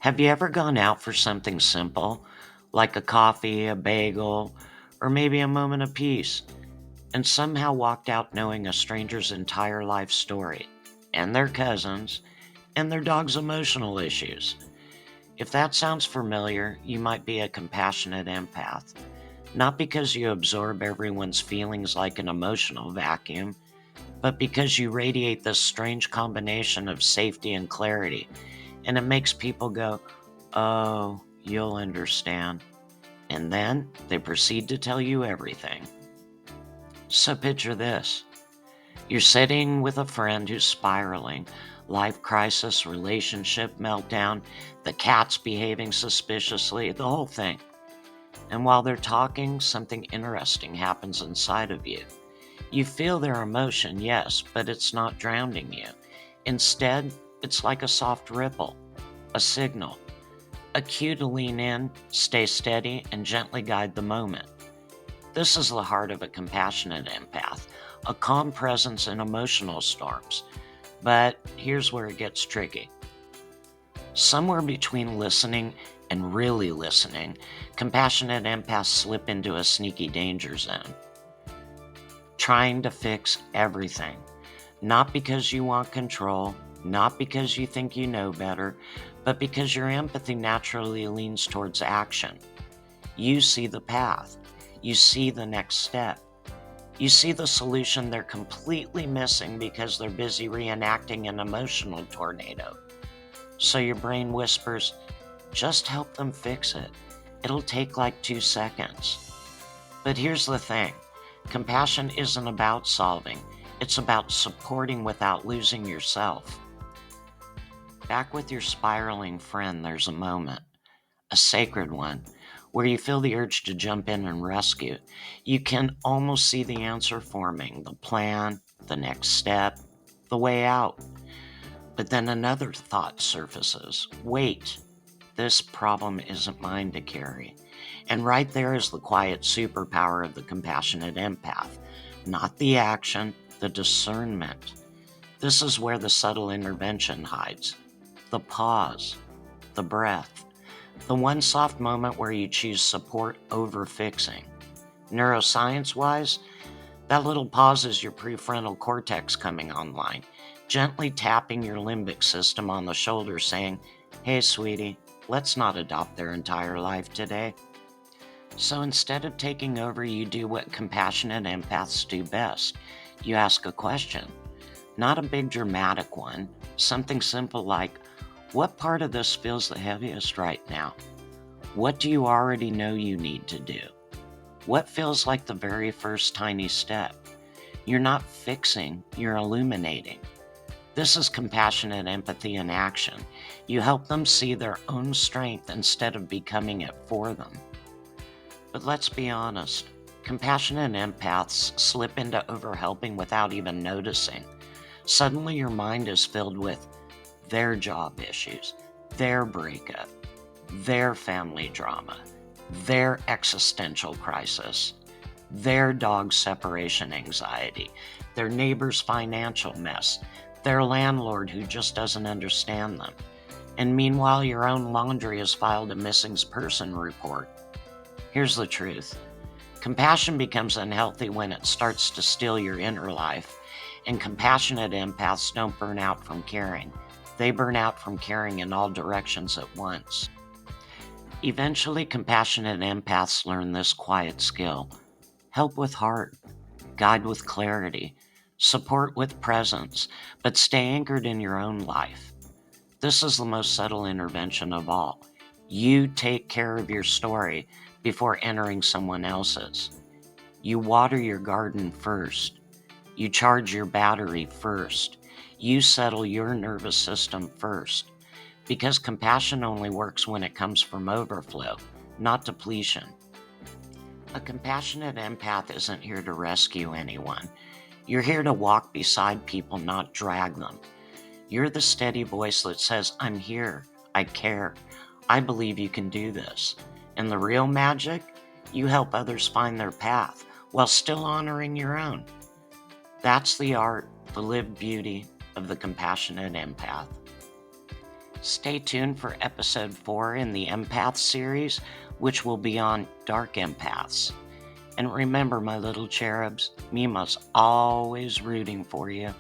Have you ever gone out for something simple, like a coffee, a bagel, or maybe a moment of peace, and somehow walked out knowing a stranger's entire life story, and their cousins, and their dog's emotional issues? If that sounds familiar, you might be a compassionate empath. Not because you absorb everyone's feelings like an emotional vacuum, but because you radiate this strange combination of safety and clarity, and it makes people go, "Oh, you'll understand." And then they proceed to tell you everything. So picture this. You're sitting with a friend who's spiraling, life crisis, relationship meltdown, the cat's behaving suspiciously, the whole thing. And while they're talking, something interesting happens inside of you. You feel their emotion, yes, but it's not drowning you. Instead, it's like a soft ripple, a signal, a cue to lean in, stay steady, and gently guide the moment. This is the heart of a compassionate empath, a calm presence in emotional storms. But here's where it gets tricky. Somewhere between listening and really listening, compassionate empaths slip into a sneaky danger zone, trying to fix everything. Not because you want control, not because you think you know better, but because your empathy naturally leans towards action. You see the path. You see the next step. You see the solution they're completely missing because they're busy reenacting an emotional tornado. So your brain whispers, just help them fix it. It'll take like 2 seconds. But here's the thing. Compassion isn't about solving. It's about supporting without losing yourself. Back with your spiraling friend, there's a moment, a sacred one, where you feel the urge to jump in and rescue. You can almost see the answer forming, the plan, the next step, the way out. But then another thought surfaces. Wait, this problem isn't mine to carry. And right there is the quiet superpower of the compassionate empath. Not the action, the discernment. This is where the subtle intervention hides. The pause, the breath, the one soft moment where you choose support over fixing. Neuroscience wise, that little pause is your prefrontal cortex coming online, gently tapping your limbic system on the shoulder saying, hey, sweetie, let's not adopt their entire life today. So instead of taking over, you do what compassionate empaths do best. You ask a question, not a big dramatic one, something simple like, what part of this feels the heaviest right now? What do you already know you need to do? What feels like the very first tiny step? You're not fixing, you're illuminating. This is compassionate empathy in action. You help them see their own strength instead of becoming it for them. But let's be honest, compassionate empaths slip into overhelping without even noticing. Suddenly your mind is filled with their job issues, their breakup, their family drama, their existential crisis, their dog's separation anxiety, their neighbor's financial mess, their landlord who just doesn't understand them. And meanwhile, your own laundry has filed a missing person report. Here's the truth. Compassion becomes unhealthy when it starts to steal your inner life, and compassionate empaths don't burn out from caring. They burn out from caring in all directions at once. Eventually, compassionate empaths learn this quiet skill. Help with heart, guide with clarity, support with presence, but stay anchored in your own life. This is the most subtle intervention of all. You take care of your story before entering someone else's. You water your garden first. You charge your battery first. You settle your nervous system first. Because compassion only works when it comes from overflow, not depletion. A compassionate empath isn't here to rescue anyone. You're here to walk beside people, not drag them. You're the steady voice that says, I'm here, I care, I believe you can do this. And the real magic? You help others find their path while still honoring your own. That's the art, the lived beauty of the compassionate empath. Stay tuned for episode 4 in the Empath series, which will be on dark empaths. And remember, my little cherubs, Meemaw's always rooting for you.